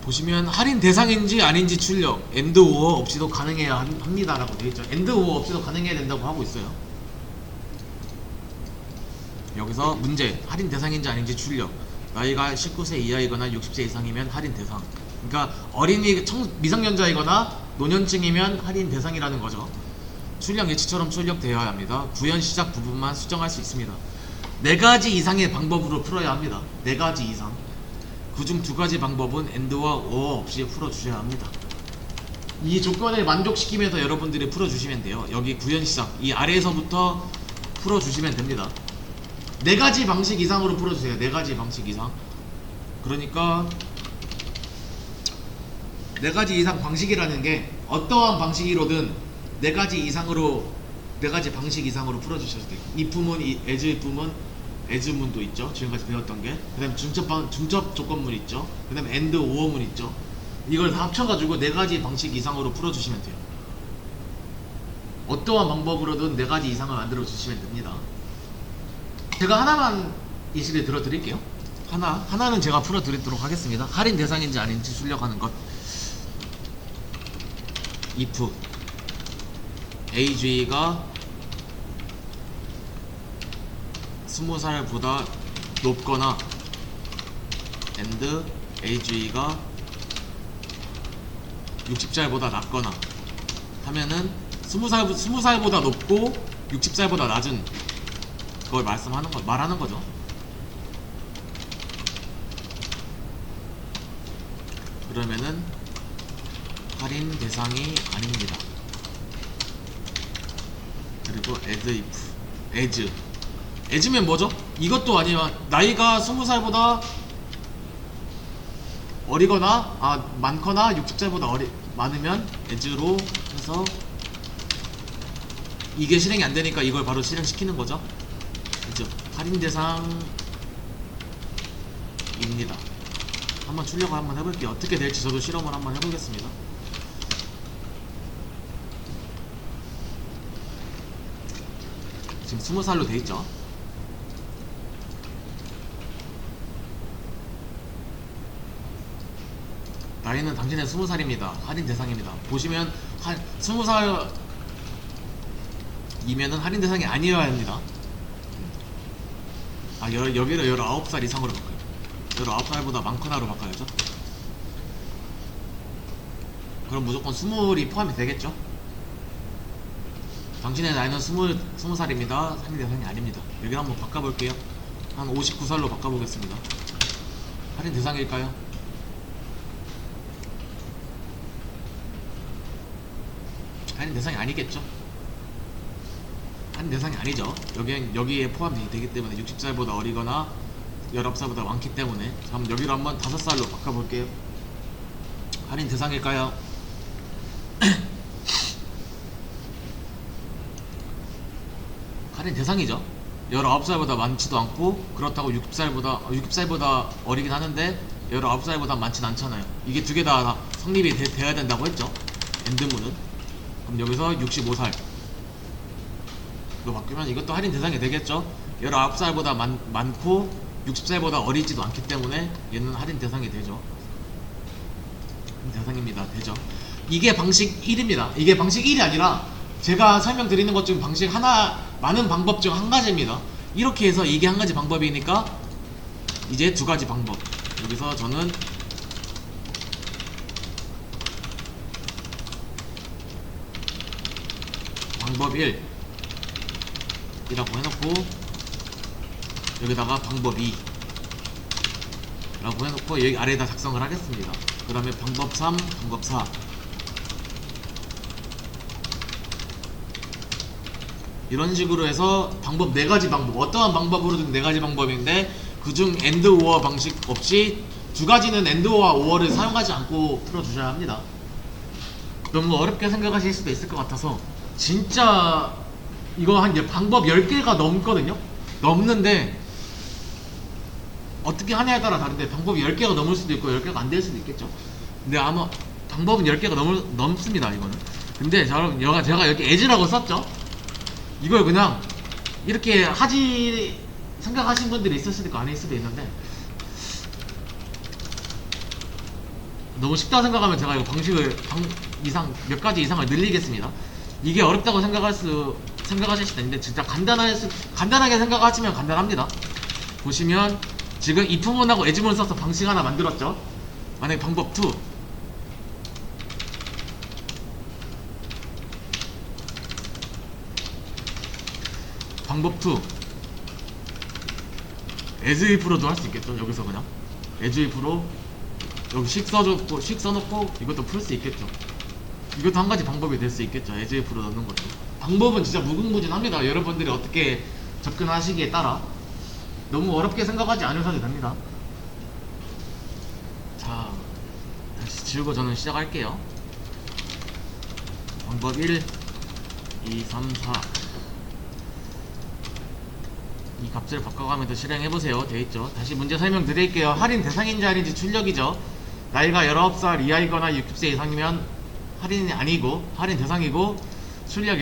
보시면 할인 대상인지 아닌지 출력 엔드 오어 없이도 가능해야 합니다 라고 되어있죠. 엔드 오어 없이도 가능해야 된다고 하고 있어요. 여기서 문제, 할인 대상인지 아닌지 출력. 나이가 19세 이하이거나 60세 이상이면 할인 대상. 그러니까 어린이 미성년자이거나 노년층이면 할인 대상이라는 거죠. 출력 예치처럼 출력되어야 합니다. 구현 시작 부분만 수정할 수 있습니다. 4가지 이상의 방법으로 풀어야 합니다. 4가지 이상. 그중 2가지 방법은 엔드와 오어 없이 풀어주셔야 합니다. 이 조건을 만족시키면서 여러분들이 풀어주시면 돼요. 여기 구현 시작, 이 아래에서부터 풀어주시면 됩니다. 4가지 방식 이상으로 풀어주세요. 4가지 방식 이상. 그러니까 4가지 이상 방식이라는 게 어떠한 방식이로든 4가지 이상으로, 4가지 방식 이상으로 풀어주셔도 돼요. if문, as if문, as문도 있죠. 지금까지 배웠던 게. 그 다음에 중첩 조건문 있죠. 그 다음에 and 오어문 있죠. 이걸 다 합쳐가지고 4가지 방식 이상으로 풀어주시면 돼요. 어떠한 방법으로든 4가지 이상을 만들어 주시면 됩니다. 제가 하나만 예시를 들어 드릴게요. 하나는 제가 풀어 드리도록 하겠습니다. 할인 대상인지 아닌지 출력하는 것. if AG가 20살보다 높거나 and AG가 60살보다 낮거나 하면은 20살보다 높고 60살보다 낮은 그걸 말하는 거죠. 그러면은 할인 대상이 아닙니다. 그리고 as면 뭐죠? 이것도 아니면 나이가 20살보다 어리거나 많거나 60살보다 많으면 as로 해서 이게 실행이 안 되니까 이걸 바로 실행시키는 거죠. 그죠? 할인 대상입니다. 한번 출력을 한번 해볼게요. 어떻게 될지 저도 실험을 한번 해보겠습니다. 지금 20살로 돼있죠. 나이는 당신의 20살입니다. 할인 대상입니다. 보시면 20살이면은 할인 대상이 아니어야 합니다. 여기를 19살 이상으로 바꿔요. 19살보다 많거나로 바꿔야죠. 그럼 무조건 20이 포함이 되겠죠. 당신의 나이는 20살입니다. 할인 대상이 아닙니다. 여기를 한번 바꿔볼게요. 한 59살로 바꿔보겠습니다. 할인 대상일까요? 할인 대상이 아니겠죠. 할인 대상이 아니죠. 여기에 포함이 되기 때문에 60살보다 어리거나 19살보다 많기 때문에. 그럼 여기로 한번 5살로 바꿔볼게요. 할인 대상일까요? 할인 대상이죠. 19살보다 많지도 않고 그렇다고 60살보다 어리긴 하는데 19살보다 많진 않잖아요. 이게 두 개 다 성립이 돼야 된다고 했죠. 엔드문은. 그럼 여기서 65살 로 바꾸면 이것도 할인 대상이 되겠죠. 19살보다 많고 60살보다 어리지도 않기 때문에 얘는 할인 대상이 되죠. 할인 대상입니다. 되죠. 이게 방식 1입니다. 이게 방식 1이 아니라 제가 설명드리는 것 중 방식 많은 방법 중 한 가지입니다. 이렇게 해서 이게 한 가지 방법이니까 이제 2가지 방법. 여기서 저는 방법 1 이라고 해놓고 여기다가 방법 2 라고 해놓고 여기 아래에다 작성을 하겠습니다. 그 다음에 방법 3, 방법 4 이런 식으로 해서 방법 4가지 방법, 어떠한 방법으로든 4가지 방법인데 그중 AND OR 방식 없이 2가지는 AND OR을 사용하지 않고 풀어주셔야 합니다. 너무 어렵게 생각하실 수도 있을 것 같아서 진짜 이거 한 방법 10개가 넘거든요? 넘는데 어떻게 하냐에 따라 다른데 방법이 10개가 넘을 수도 있고 10개가 안 될 수도 있겠죠. 근데 아마 방법은 10개가 넘습니다 이거는. 근데 제가 여기 as라고 썼죠. 이걸 그냥 이렇게 하지 생각하신 분들이 있을 수도 있고 아닐 수도 있는데 너무 쉽다 생각하면 제가 이거 방식을 몇 가지 이상을 늘리겠습니다. 이게 어렵다고 생각하실 수도 있는데 진짜 간단하게 생각하시면 간단합니다. 보시면 지금 if문하고 as문 써서 방식 하나 만들었죠. 만약에 방법 2, as if로도 할 수 있겠죠. 여기서 그냥 as if로 여기 식 써놓고 이것도 풀 수 있겠죠. 이것도 한 가지 방법이 될 수 있겠죠. as if로 넣는 것도. 방법은 진짜 무궁무진합니다. 여러분들이 어떻게 접근하시기에 따라 너무 어렵게 생각하지 않으셔도 됩니다. 자, 다시 지우고 저는 시작할게요. 방법 1, 2, 3, 4. 이 값을 바꿔가면서 실행해보세요. 되어있죠. 다시 문제 설명드릴게요. 할인 대상인지 아닌지 출력이죠. 나이가 19살 이하이거나 60세 이상이면 할인이 아니고 할인 대상이고, 출력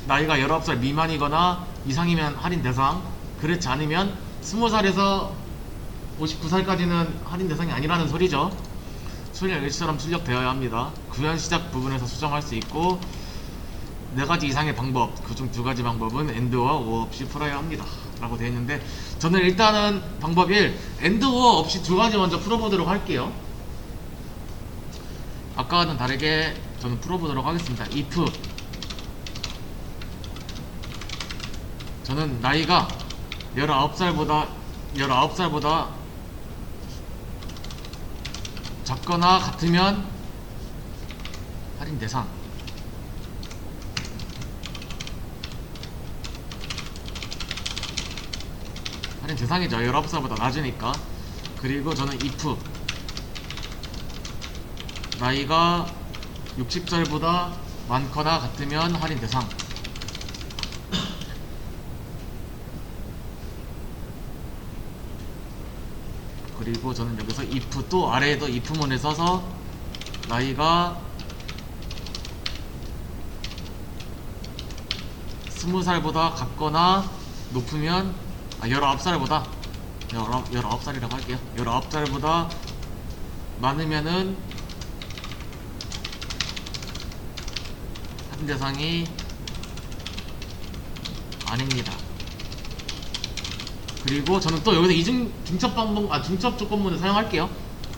나이가 19살 미만이거나 이상이면 할인 대상, 그렇지 않으면 20살에서 59살까지는 할인 대상이 아니라는 소리죠. 출력 일시처럼 출력되어야 합니다. 구현 시작 부분에서 수정할 수 있고, 4가지 이상의 방법, 그중 2가지 방법은 AND와 OR 없이 풀어야 합니다 라고 되어 있는데, 저는 일단은 방법 1, AND OR 없이 2가지 먼저 풀어보도록 할게요. 아까와는 다르게 저는 풀어보도록 하겠습니다. if 저는 나이가 19살보다 작거나 같으면 할인 대상, 할인 대상이죠. 19살보다 낮으니까. 그리고 저는 if 나이가 60살보다 많거나 같으면 할인 대상, 그리고 저는 여기서 if 또 아래에도 if문을 써서 나이가 20살보다 같거나 높으면 19살이라고 할게요. 19살보다 많으면은 할인 대상이 아닙니다. 그리고 저는 또 여기서 중첩 조건문을 사용할게요.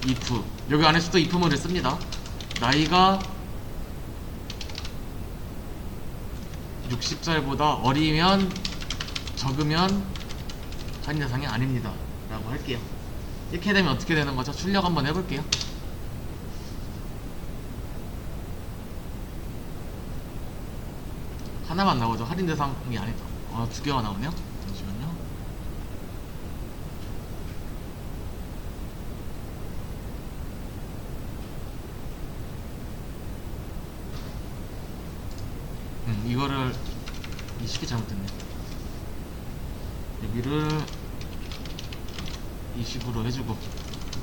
if 여기 안에서도 if문을 씁니다. 나이가 60살보다 어리면 적으면 할인 대상이 아닙니다 라고 할게요. 이렇게 되면 어떻게 되는 거죠? 출력 한번 해볼게요. 하나만 나오죠. 할인 대상이 아니다. 2개가 나오네요. 잠시만요. 이거를 이 식이 잘못됐네. 여기를 이 식으로 해주고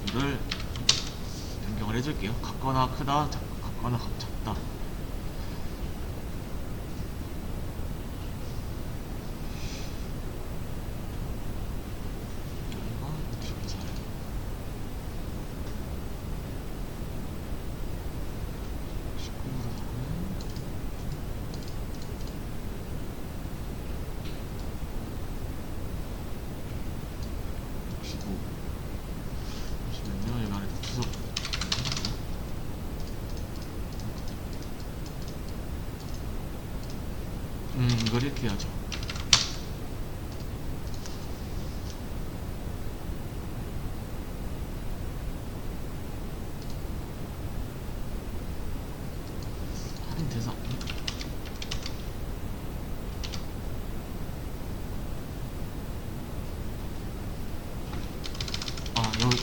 여기를 변경을 해줄게요. 같거나 크다, 같거나 작다. 잠시만요. 여기 안에 주소. 이걸 이렇게 해야죠. 할인 대상.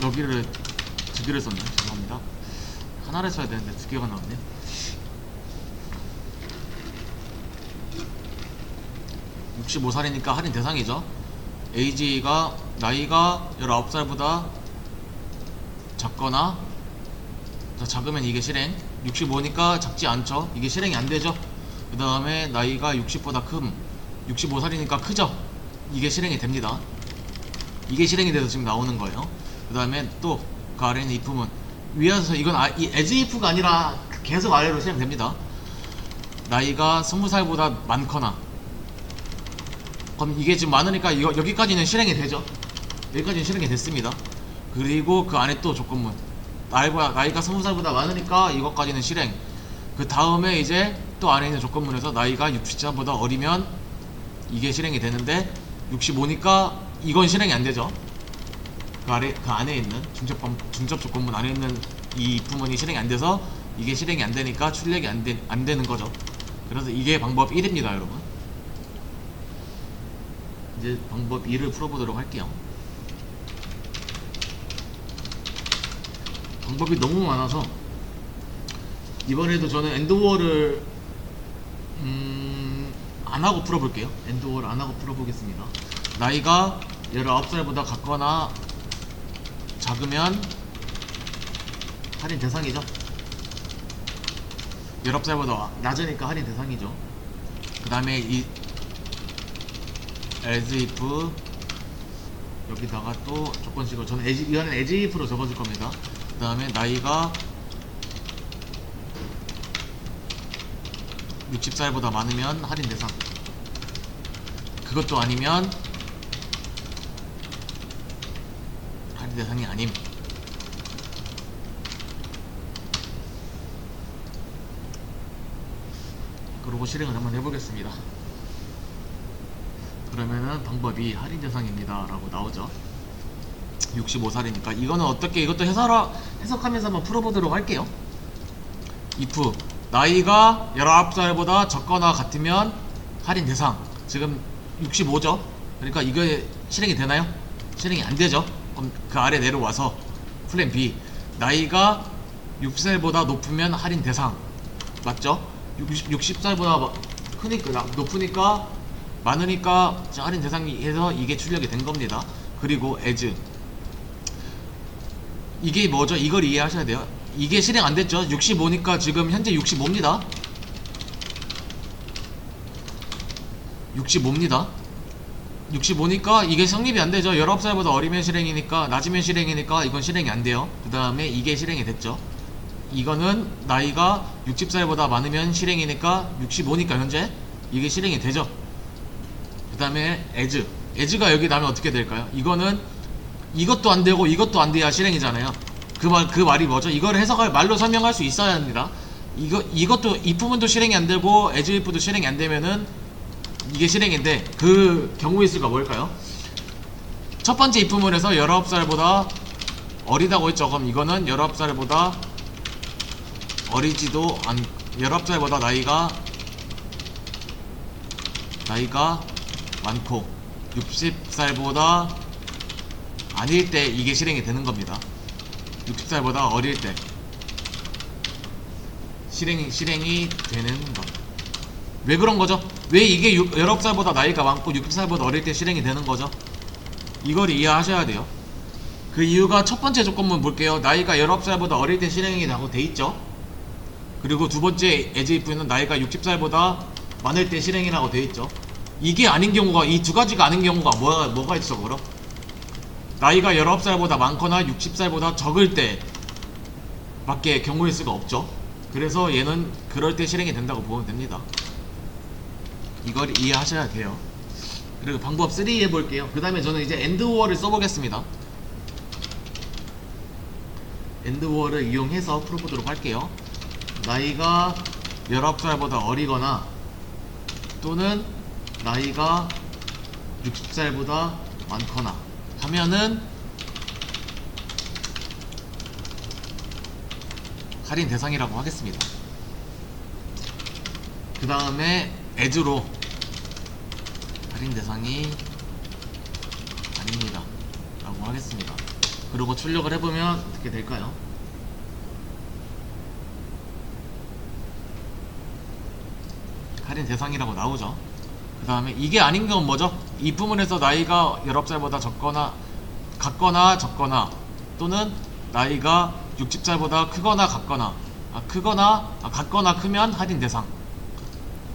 여기를 2개를 썼네. 죄송합니다. 하나를 써야 되는데 2개가 나왔네. (65살이니까) 할인 대상이죠. na이가 19살보다 작거나, 작으면 이게 실행. 65니까 작지 않죠. 이게 실행이 안되죠. 그 다음에 나이가 60보다 큼, 65살이니까 크죠. 이게 실행이 됩니다. 이게 실행이 돼서 지금 나오는 거예요. 그 다음에 또 그 아래는 if문 위에서 이건 이 as if가 아니라 계속 아래로 실행됩니다. 나이가 20살보다 많거나, 그럼 이게 지금 많으니까 여기까지는 실행이 되죠. 여기까지는 실행이 됐습니다. 그리고 그 안에 또 조건문, 나이가 20살보다 많으니까 이것까지는 실행. 그 다음에 이제 또 안에 있는 조건문에서 나이가 60살보다 어리면 이게 실행이 되는데, 65니까 이건 실행이 안 되죠. 그 안에 있는 중첩 조건문 안에 있는 이 부문이 실행이 안 돼서 이게 실행이 안 되니까 출력이 안 되는 거죠. 그래서 이게 방법 1입니다, 여러분. 이제 방법 2를 풀어보도록 할게요. 방법이 너무 많아서 이번에도 저는 엔드워를 안하고 풀어볼게요. 엔드워를 안하고 풀어보겠습니다. 나이가 19살보다 같거나 작으면 할인 대상이죠. 19살보다 낮으니까 할인 대상이죠. 그 다음에 이 as if 여기다가 또 조건식을 저는 이거는 as if로 적어줄 겁니다. 그 다음에 나이가 60살보다 많으면 할인 대상, 그것도 아니면 할인 대상이 아님. 그러고 실행을 한번 해보겠습니다. 그러면은 방법이 할인 대상입니다 라고 나오죠. 65살이니까 이거는 어떻게, 이것도 해석하면서 한번 풀어보도록 할게요. if 나이가 19살보다 적거나 같으면 할인 대상, 지금 65죠. 그러니까 이게 실행이 되나요? 실행이 안 되죠. 그럼 그 아래 내려와서 플랜 B, 나이가 60살보다 높으면 할인 대상, 맞죠? 60살보다 크니까, 높으니까, 많으니까 할인 대상이 해서 이게 출력이 된 겁니다. 그리고 as, 이게 뭐죠? 이걸 이해하셔야 돼요. 이게 실행 안 됐죠? 65니까 지금 현재 65입니다. 65니까 이게 성립이 안 되죠. 19살보다 어리면 실행이니까, 낮으면 실행이니까 이건 실행이 안 돼요. 그 다음에 이게 실행이 됐죠. 이거는 나이가 60살보다 많으면 실행이니까 65니까 현재 이게 실행이 되죠. 그 다음에 as가 여기 나면 어떻게 될까요? 이거는 이것도 안 되고 이것도 안 돼야 실행이잖아요. 그 말이 뭐죠? 이걸 해석할, 말로 설명할 수 있어야 합니다. 이것도 이 부분도 실행이 안 되고 as if도 실행이 안 되면은 이게 실행인데, 그 경우의 수가 뭘까요? 첫 번째 if문에서 19살보다 어리다고 했죠. 그럼 이거는 19살보다 어리지도 19살보다 나이가 많고 60살보다 아닐 때 이게 실행이 되는 겁니다. 60살보다 어릴 때 실행이 되는 것. 왜 그런 거죠? 왜 이게 19살보다 나이가 많고 60살보다 어릴 때 실행이 되는 거죠? 이걸 이해하셔야 돼요. 그 이유가 첫 번째 조건문 볼게요. 나이가 19살보다 어릴 때 실행이 라고 돼 있죠. 그리고 두 번째 as if는 나이가 60살보다 많을 때 실행이라고 돼 있죠. 이게 아닌 경우가, 이 두 가지가 아닌 경우가 뭐가 있어 그럼? 나이가 19살보다 많거나 60살보다 적을 때 밖에 경우의 수가 없죠. 그래서 얘는 그럴 때 실행이 된다고 보면 됩니다. 이걸 이해하셔야 돼요. 그리고 방법 3 해볼게요. 그 다음에 저는 이제 엔드워를 써보겠습니다. 엔드워를 이용해서 풀어보도록 할게요. 나이가 19살보다 어리거나 또는 나이가 60살보다 많거나 하면은 할인 대상이라고 하겠습니다. 그 다음에 as로 할인 대상이 아닙니다 라고 하겠습니다. 그리고 출력을 해보면 어떻게 될까요? 할인 대상이라고 나오죠. 그 다음에 이게 아닌 건 뭐죠? 이 부분에서 나이가 19살보다 적거나 같거나 적거나 또는 나이가 60살보다 크거나 같거나 같거나 크면 할인 대상.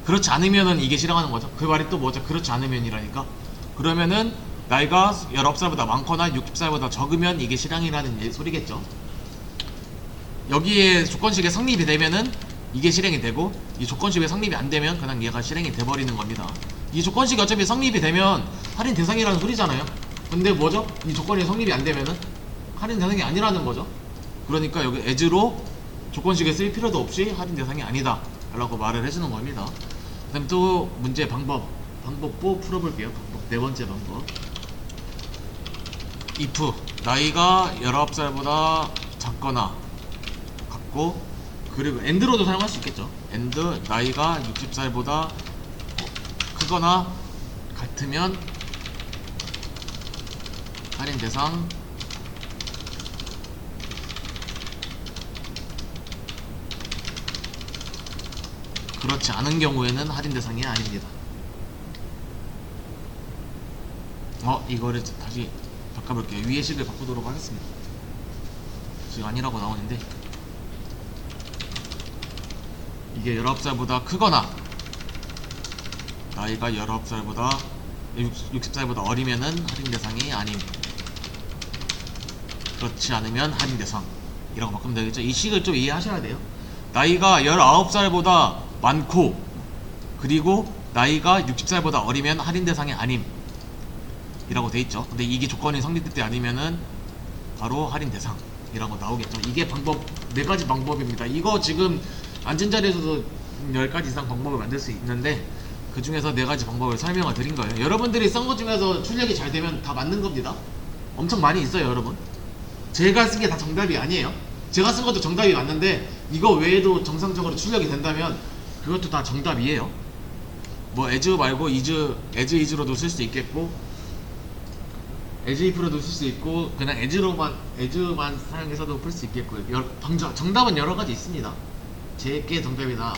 그렇지 않으면은 이게 실행하는 거죠. 그 말이 또 뭐죠? 그렇지 않으면이라니까. 그러면은 나이가 19살보다 많거나 60살보다 적으면 이게 실행이라는 소리겠죠. 여기에 조건식에 성립이 되면은 이게 실행이 되고, 이 조건식에 성립이 안 되면 그냥 얘가 실행이 돼버리는 겁니다. 이 조건식이 어차피 성립이 되면 할인 대상이라는 소리잖아요. 근데 뭐죠? 이 조건이 성립이 안 되면은 할인 대상이 아니라는 거죠. 그러니까 여기 as로 조건식에 쓸 필요도 없이 할인 대상이 아니다 라고 말을 해주는 겁니다. 그 다음 또 문제 방법도 풀어볼게요. 방법 네 번째 방법. if 나이가 19살보다 작거나 같고, 그리고 and로도 사용할 수 있겠죠. and 나이가 60살보다 크거나 같으면 할인 대상, 그렇지 않은 경우에는 할인 대상이 아닙니다. 이거를 다시 바꿔볼게요. 위의 식을 바꾸도록 하겠습니다. 지금 아니라고 나오는데, 이게 19살보다 크거나 나이가 19살보다 60살보다 어리면은 할인 대상이 아님, 그렇지 않으면 할인 대상이라고 바꾸면 되겠죠. 이 식을 좀 이해하셔야 돼요. 나이가 19살보다 많고, 그리고 나이가 60살보다 어리면 할인 대상이 아님 이라고 돼 있죠. 근데 이게 조건이 성립될 때 아니면은 바로 할인 대상이라고 나오겠죠. 이게 방법, 네 가지 방법입니다. 이거 지금 앉은 자리에서도 10가지 이상 방법을 만들 수 있는데, 그 중에서 네 가지 방법을 설명을 드린 거예요. 여러분들이 쓴 것 중에서 출력이 잘 되면 다 맞는 겁니다. 엄청 많이 있어요, 여러분. 제가 쓴 게 다 정답이 아니에요. 제가 쓴 것도 정답이 맞는데, 이거 외에도 정상적으로 출력이 된다면 그것도 다 정답이에요. 뭐 as 말고 as is로도 쓸 수 있겠고, as if로도 쓸 수 있고, 그냥 as만 사용해서도 풀 수 있겠고요. 정답은 여러 가지 있습니다. 제게 정답이다